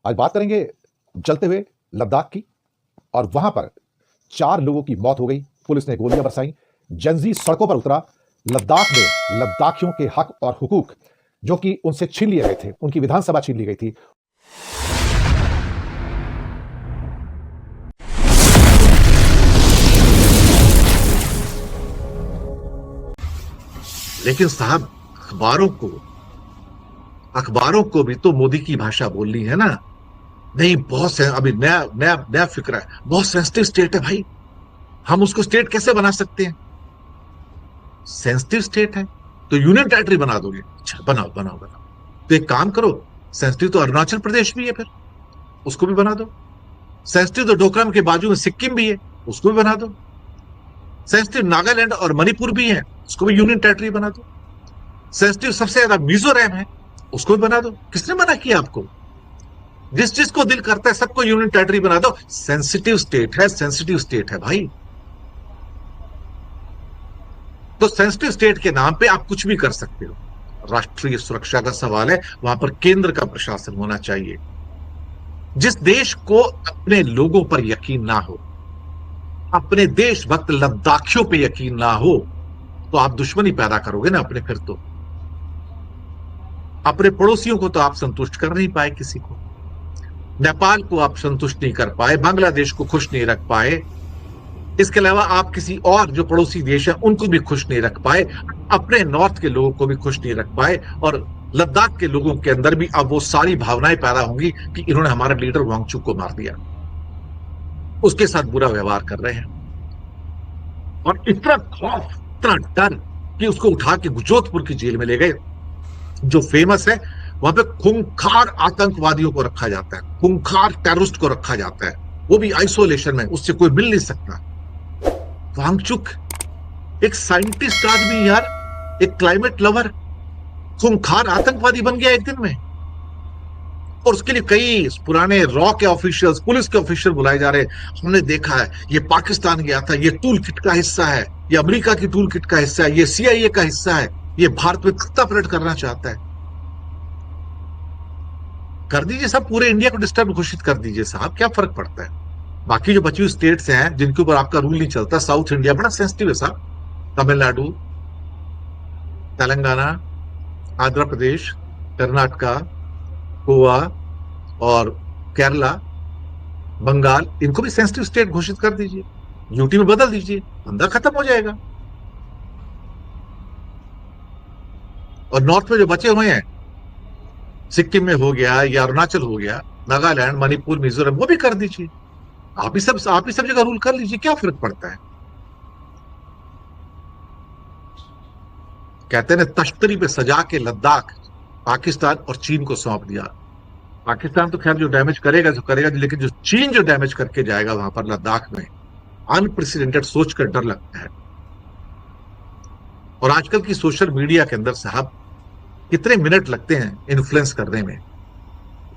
आज बात करेंगे जलते हुए लद्दाख की। और वहां पर 4 लोगों की मौत हो गई, पुलिस ने गोलियां बरसाई, जनजी सड़कों पर उतरा। लद्दाख में लद्दाखियों के हक और हुकूक जो कि उनसे छीन लिए गए थे, उनकी विधानसभा छीन ली गई थी। लेकिन साहब, अखबारों को भी तो मोदी की भाषा बोलनी है ना। नहीं, बहुत अभी नया नया नया फिक्र है, बहुत सेंसिटिव स्टेट है भाई, हम उसको स्टेट कैसे बना सकते हैं? सेंसिटिव स्टेट है तो यूनियन टेरिटरी बना दोगे? अच्छा, बनाओ बनाओ बनाओ। तो एक काम करो, सेंसिटिव तो अरुणाचल प्रदेश भी है, फिर उसको भी बना दो। सेंसिटिव तो डोकलाम के बाजू में सिक्किम भी है, उसको भी बना दो। सेंसिटिव नागालैंड और मणिपुर भी है, उसको भी यूनियन टेरिटरी बना दो। सेंसिटिव सबसे ज्यादा मिजोरम है, उसको भी बना दो। किसने मना किया आपको? जिस चीज को दिल करता है सबको यूनियन टेरिटरी बना दो। सेंसिटिव स्टेट है, सेंसिटिव स्टेट है भाई। तो सेंसिटिव स्टेट के नाम पे आप कुछ भी कर सकते हो। राष्ट्रीय सुरक्षा का सवाल है, वहां पर केंद्र का प्रशासन होना चाहिए। जिस देश को अपने लोगों पर यकीन ना हो, अपने देशभक्त लद्दाखियों पे यकीन ना हो, तो आप दुश्मनी पैदा करोगे ना अपने। फिर तो अपने पड़ोसियों को तो आप संतुष्ट कर नहीं पाए, किसी को। नेपाल को आप संतुष्ट नहीं कर पाए, बांग्लादेश को खुश नहीं रख पाए, इसके अलावा आप किसी और जो पड़ोसी देश है उनको भी खुश नहीं रख पाए, अपने नॉर्थ के लोगों को भी खुश नहीं रख पाए। और लद्दाख के लोगों के अंदर भी अब वो सारी भावनाएं पैदा होंगी कि इन्होंने हमारे लीडर वांगचुक को मार दिया, उसके साथ बुरा व्यवहार कर रहे हैं। और इतना खौफ, इतना डर कि उसको उठा के जोधपुर की जेल में ले गए, जो फेमस है। वहां पे खूंखार आतंकवादियों को रखा जाता है, खूंखार टेररिस्ट को रखा जाता है, वो भी आइसोलेशन में, उससे कोई मिल नहीं सकता। वांगचुक एक साइंटिस्ट आदमी यार, एक क्लाइमेट लवर, खूंखार आतंकवादी बन गया एक दिन में। और उसके लिए कई पुराने रॉ के ऑफिशियल्स, पुलिस के ऑफिशियल बुलाए जा रहे हैं। हमने देखा है, ये पाकिस्तान गया था, ये टूल किट का हिस्सा है, ये अमेरिका की टूल किट का हिस्सा है, ये CIA का हिस्सा है, ये भारत में खत्ता पलट करना चाहता है। कर दीजिए साहब, पूरे इंडिया को डिस्टर्ब घोषित कर दीजिए साहब, क्या फर्क पड़ता है? बाकी जो बची हुई स्टेट्स हैं जिनके ऊपर आपका रूल नहीं चलता, साउथ इंडिया बड़ा सेंसिटिव है साहब, तमिलनाडु, तेलंगाना, आंध्र प्रदेश, कर्नाटका, गोवा और केरला, बंगाल, इनको भी सेंसिटिव स्टेट घोषित कर दीजिए, यूटी में बदल दीजिए, बंदा खत्म हो जाएगा। और नॉर्थ में जो बचे हुए हैं, सिक्किम में हो गया या अरुणाचल हो गया, नागालैंड, मणिपुर, मिजोरम, वो भी कर दीजिए। आप ही सब जगह रूल कर लीजिए, क्या फर्क पड़ता है? कहते हैं ना, तश्तरी पे सजा के लद्दाख पाकिस्तान और चीन को सौंप दिया। पाकिस्तान तो खैर जो डैमेज करेगा जो करेगा, लेकिन जो चीन जो डैमेज करके जाएगा वहां पर लद्दाख में, अनप्रेसिडेंटेड, सोचकर डर लगता है। और आजकल की सोशल मीडिया के अंदर साहब कितने मिनट लगते हैं इन्फ्लुएंस करने में,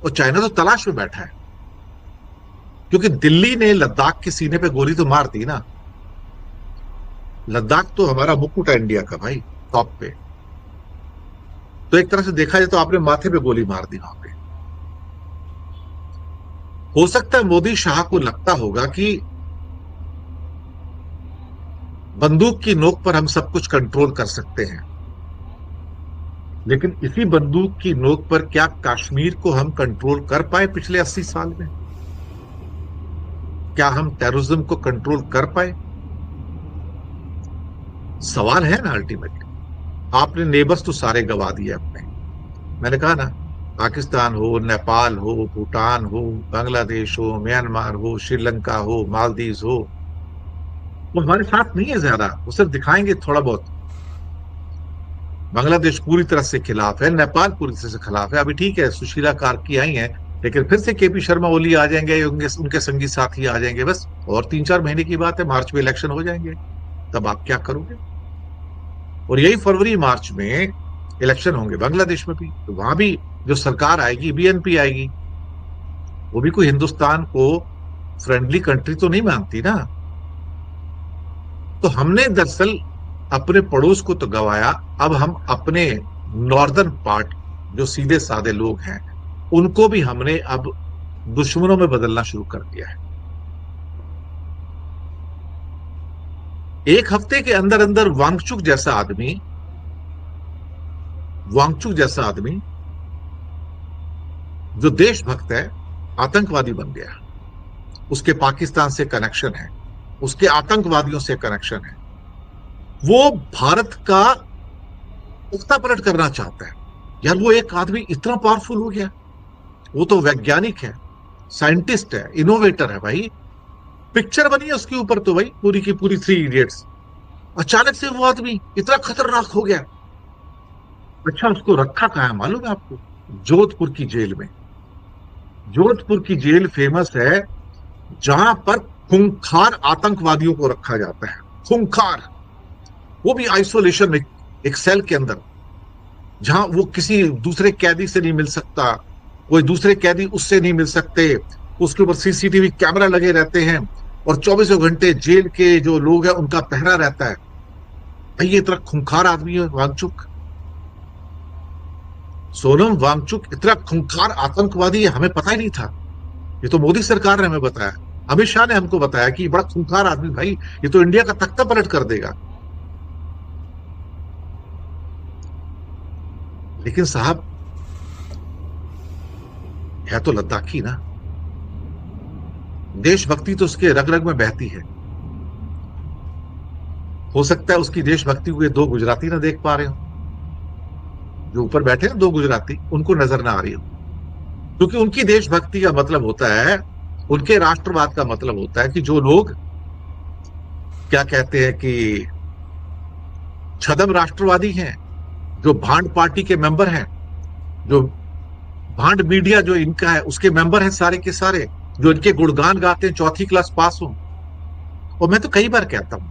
और चाइना तो तलाश में बैठा है, क्योंकि दिल्ली ने लद्दाख के सीने पे गोली तो मार दी ना। लद्दाख तो हमारा मुकुट है इंडिया का भाई, टॉप पे। तो एक तरह से देखा जाए तो आपने माथे पे गोली मार दी वहां पे। हो सकता है मोदी शाह को लगता होगा कि बंदूक की नोक पर हम सब कुछ कंट्रोल कर सकते हैं, लेकिन इसी बंदूक की नोक पर क्या कश्मीर को हम कंट्रोल कर पाए पिछले 80 साल में? क्या हम टेररिज्म को कंट्रोल कर पाए? सवाल है ना अल्टीमेटली। आपने नेबर्स तो सारे गवा दिए अपने। मैंने कहा ना, पाकिस्तान हो, नेपाल हो, भूटान हो, बांग्लादेश हो, म्यांमार हो, श्रीलंका हो, मालदीव हो, वो हमारे साथ नहीं है ज्यादा, वो सिर्फ दिखाएंगे थोड़ा बहुत। बांग्लादेश पूरी तरह से खिलाफ है, नेपाल पूरी तरह से खिलाफ है। अभी ठीक है, सुशीला कार्की आई है, लेकिन फिर से KP शर्मा ओली आ जाएंगे, उनके संगी साथी आ जाएंगे, बस और 3-4 महीने की बात है, मार्च में इलेक्शन हो जाएंगे, तब आप क्या करोगे? और यही फरवरी मार्च में इलेक्शन होंगे बांग्लादेश में भी, तो वहां भी जो सरकार आएगी, BNP आएगी, वो भी कोई हिंदुस्तान को फ्रेंडली कंट्री तो नहीं मानती ना। तो हमने दरअसल अपने पड़ोस को तो गवाया, अब हम अपने नॉर्दर्न पार्ट जो सीधे साधे लोग हैं उनको भी हमने अब दुश्मनों में बदलना शुरू कर दिया है। एक हफ्ते के अंदर अंदर वांगचुक जैसा आदमी जो देशभक्त है, आतंकवादी बन गया। उसके पाकिस्तान से कनेक्शन है, उसके आतंकवादियों से कनेक्शन है। वो भारत का उल्टा पलट करना चाहता है। यार वो एक आदमी इतना पावरफुल हो गया। वो तो वैज्ञानिक है, साइंटिस्ट है, इनोवेटर है भाई। पिक्चर बनी है उसके ऊपर तो भाई, पूरी की पूरी 3 इडियट्स। अचानक से वो आदमी इतना खतरनाक हो गया। अच्छा, उसको रखा कहाँ है मालूम है आपको? जोधपुर की जेल में। जोधपुर की जेल फेमस है, जहां पर खूंखार आतंकवादियों को रखा जाता है। खूंखार, वो भी आइसोलेशन में, एक सेल के अंदर, जहां वो किसी दूसरे कैदी से नहीं मिल सकता, कोई दूसरे कैदी उससे नहीं मिल सकते। उसके ऊपर सीसीटीवी कैमरा लगे रहते हैं और 24 घंटे जेल के जो लोग हैं उनका पहरा रहता है। भाई ये इतना खूंखार आदमी है वांगचुक। सोनम वांगचुक इतना खूंखार आतंकवादी है, हमें पता ही नहीं था। ये तो मोदी सरकार ने हमें बताया, अमित शाह ने हमको बताया कि बड़ा खूंखार आदमी भाई, ये तो इंडिया का तख्ता पलट कर देगा। लेकिन साहब है तो लद्दाखी ना। देशभक्ति तो उसके रग रग में बहती है। हो सकता है उसकी देशभक्ति को ये 2 गुजराती ना देख पा रहे हो, जो ऊपर बैठे हैं 2 गुजराती, उनको नजर ना आ रही हो। क्योंकि उनकी देशभक्ति का मतलब होता है, उनके राष्ट्रवाद का मतलब होता है कि जो लोग क्या कहते हैं कि छदम राष्ट्रवादी हैं, जो भांड पार्टी के मेंबर हैं, जो भांड मीडिया जो इनका है उसके मेंबर हैं सारे के सारे, जो इनके गुणगान गाते हैं, 4वीं क्लास पास हो। और मैं तो कई बार कहता हूं,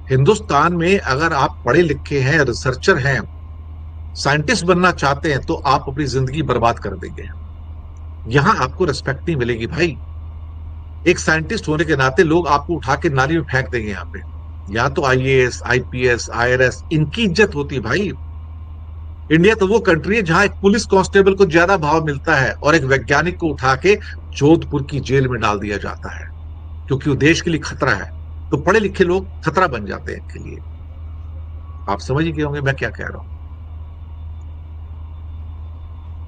हिंदुस्तान में अगर आप पढ़े लिखे हैं, रिसर्चर हैं, साइंटिस्ट बनना चाहते हैं, तो आप अपनी जिंदगी बर्बाद कर देंगे। यहां आपको रिस्पेक्ट नहीं मिलेगी भाई। एक साइंटिस्ट होने के नाते लोग आपको उठा के नाली में फेंक देंगे। यहां पे या तो आईएएस, आईपीएस, आईआरएस, इनकी इज्जत होती है भाई। इंडिया तो वो कंट्री है जहां एक पुलिस कांस्टेबल को ज्यादा भाव मिलता है और एक वैज्ञानिक को उठा के जोधपुर की जेल में डाल दिया जाता है, क्योंकि वो देश के लिए खतरा है। तो पढ़े लिखे लोग खतरा बन जाते हैं इनके लिए। आप समझ गए होंगे मैं क्या कह रहा हूं।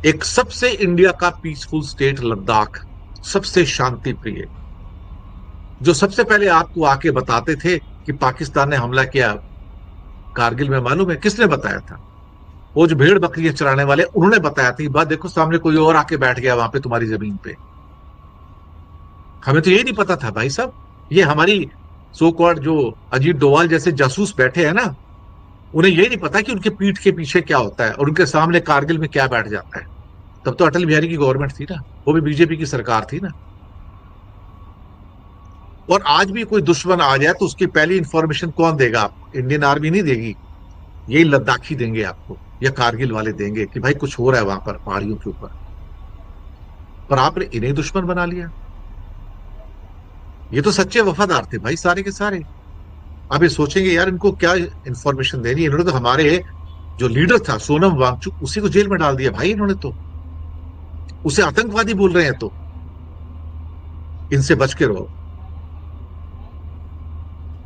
एक सबसे इंडिया का पीसफुल स्टेट लद्दाख, सबसे शांति प्रिय, जो सबसे पहले आपको आके बताते थे कि पाकिस्तान ने हमला किया कारगिल में, मालूम है किसने बताया था? वो जो भेड़ बकरियां चराने वाले, उन्होंने बताया था। बात देखो, सामने कोई और आके बैठ गया वहां पे तुम्हारी जमीन पे। हमें तो यही नहीं पता था भाई साहब। ये हमारी सो कॉल्ड जो अजीत डोवाल जैसे जासूस बैठे हैं ना, उन्हें यही नहीं पता कि उनके पीठ के पीछे क्या होता है और उनके सामने कारगिल में क्या बैठ जाता है। तब तो अटल बिहारी की गवर्नमेंट थी ना, वो भी बीजेपी की सरकार थी ना। और आज भी कोई दुश्मन आ जाए तो उसकी पहली इंफॉर्मेशन कौन देगा आपको? इंडियन आर्मी नहीं देगी, यही लद्दाखी देंगे आपको, या कारगिल वाले देंगे कि भाई कुछ हो रहा है वहां पर पहाड़ियों के ऊपर। पर आपने इन्हें दुश्मन बना लिया। ये तो सच्चे वफादार थे भाई सारे के सारे। अब ये सोचेंगे यार इनको क्या इंफॉर्मेशन देनी है। इन्होंने तो हमारे जो लीडर था सोनम वांगचुक, उसी को जेल में डाल दिया भाई इन्होंने तो। उसे आतंकवादी बोल रहे हैं, तो इनसे बच के रहो।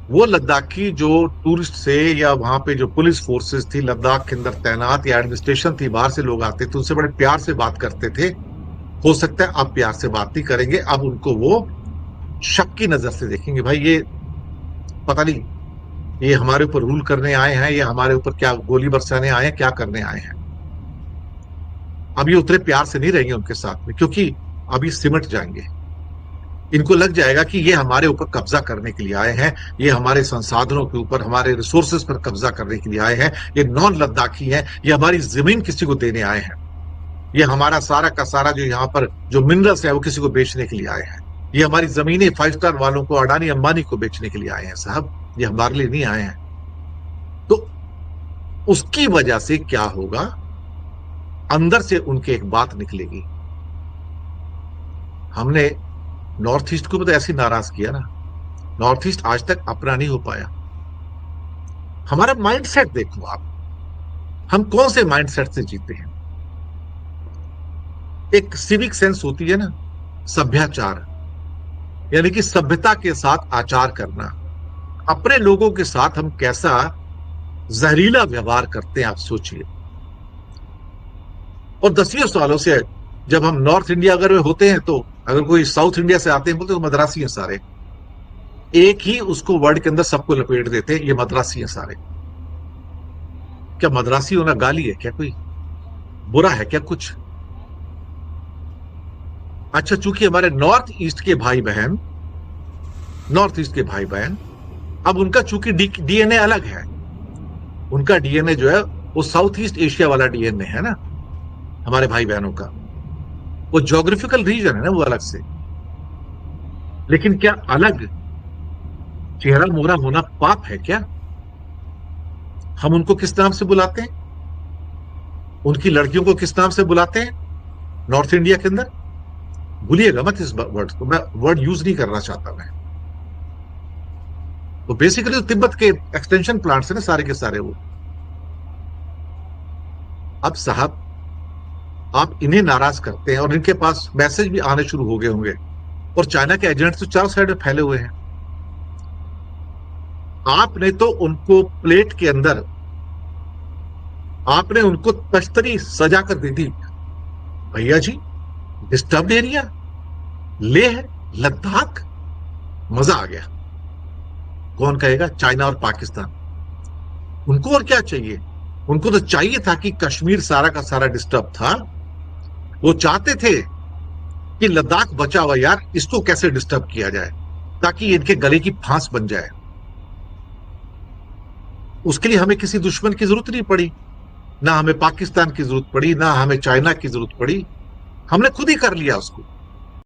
वो लद्दाखी जो टूरिस्ट से या वहां पे जो पुलिस फोर्सेस थी लद्दाख के अंदर तैनात, या एडमिनिस्ट्रेशन थी, बाहर से लोग आते थे, उनसे बड़े प्यार से बात करते थे। हो सकता है अब प्यार से बात नहीं करेंगे, अब उनको वो शक की नजर से देखेंगे। भाई ये पता नहीं ये हमारे ऊपर रूल करने आए हैं, ये हमारे ऊपर क्या गोली बरसाने आए हैं, क्या करने आए हैं। अब ये उतरे प्यार से नहीं रहेंगे उनके साथ में, क्योंकि अभी सिमट जाएंगे। इनको लग जाएगा कि ये हमारे ऊपर कब्जा करने के लिए आए हैं, ये हमारे संसाधनों के ऊपर, हमारे रिसोर्सेज पर कब्जा करने के लिए आए हैं, ये नॉन लद्दाखी हैं, ये हमारी जमीन किसी को देने आए हैं, ये हमारा सारा का सारा जो यहाँ पर जो मिनरल्स है वो किसी को बेचने के लिए आए हैं, ये हमारी जमीनें 5 स्टार वालों को, अडानी अंबानी को बेचने के लिए आए हैं। साहब ये हमारे लिए नहीं आए हैं। तो उसकी वजह से क्या होगा, अंदर से उनके एक बात निकलेगी। हमने नॉर्थ ईस्ट को तो ऐसे नाराज किया ना, नॉर्थ ईस्ट आज तक अपना नहीं हो पाया। हमारा माइंडसेट देखो आप, हम कौन से माइंडसेट से जीते हैं। एक सिविक सेंस होती है ना, सभ्याचार, यानी कि सभ्यता के साथ आचार करना। अपने लोगों के साथ हम कैसा जहरीला व्यवहार करते हैं, आप सोचिए। और दसियों सालों से जब हम नॉर्थ इंडिया अगर होते हैं, तो अगर कोई साउथ इंडिया से आते हैं बोलते तो मद्रासी हैं सारे, एक ही उसको वर्ड के अंदर सबको लपेट देते हैं, ये मद्रासी हैं सारे। क्या मद्रासी होना गाली है क्या? कोई बुरा है क्या कुछ? अच्छा, चूंकि हमारे नॉर्थ ईस्ट के भाई बहन अब उनका चूंकि डीएनए अलग है, उनका डीएनए जो है वो साउथ ईस्ट एशिया वाला डीएनए है ना हमारे भाई बहनों का, वो ज्योग्राफिकल रीजन है ना वो अलग से। लेकिन क्या अलग चेहरा मोहरा होना पाप है क्या? हम उनको किस नाम से बुलाते हैं? उनकी लड़कियों को किस नाम से बुलाते हैं नॉर्थ इंडिया के अंदर? भूलिएगा मत इस वर्ड को, मैं वर्ड यूज नहीं करना चाहता मैं। वो बेसिकली तो तिब्बत के एक्सटेंशन प्लांट्स है ना सारे के सारे वो। अब साहब, आप इन्हें नाराज करते हैं और इनके पास मैसेज भी आने शुरू हो गए होंगे, और चाइना के एजेंट्स तो चारों साइड में फैले हुए हैं। आपने तो उनको प्लेट के अंदर आपने उनको तश्तरी सजा कर दी थी, भैया जी डिस्टर्ब्ड एरिया, लेह लद्दाख, मजा आ गया। कौन कहेगा? चाइना और पाकिस्तान। उनको और क्या चाहिए? उनको तो चाहिए था कि कश्मीर सारा का सारा डिस्टर्ब था, वो चाहते थे कि लद्दाख बचा हुआ यार, इसको कैसे डिस्टर्ब किया जाए ताकि इनके गले की फांस बन जाए। उसके लिए हमें किसी दुश्मन की जरूरत नहीं पड़ी, ना हमें पाकिस्तान की जरूरत पड़ी, ना हमें चाइना की जरूरत पड़ी, हमने खुद ही कर लिया उसको।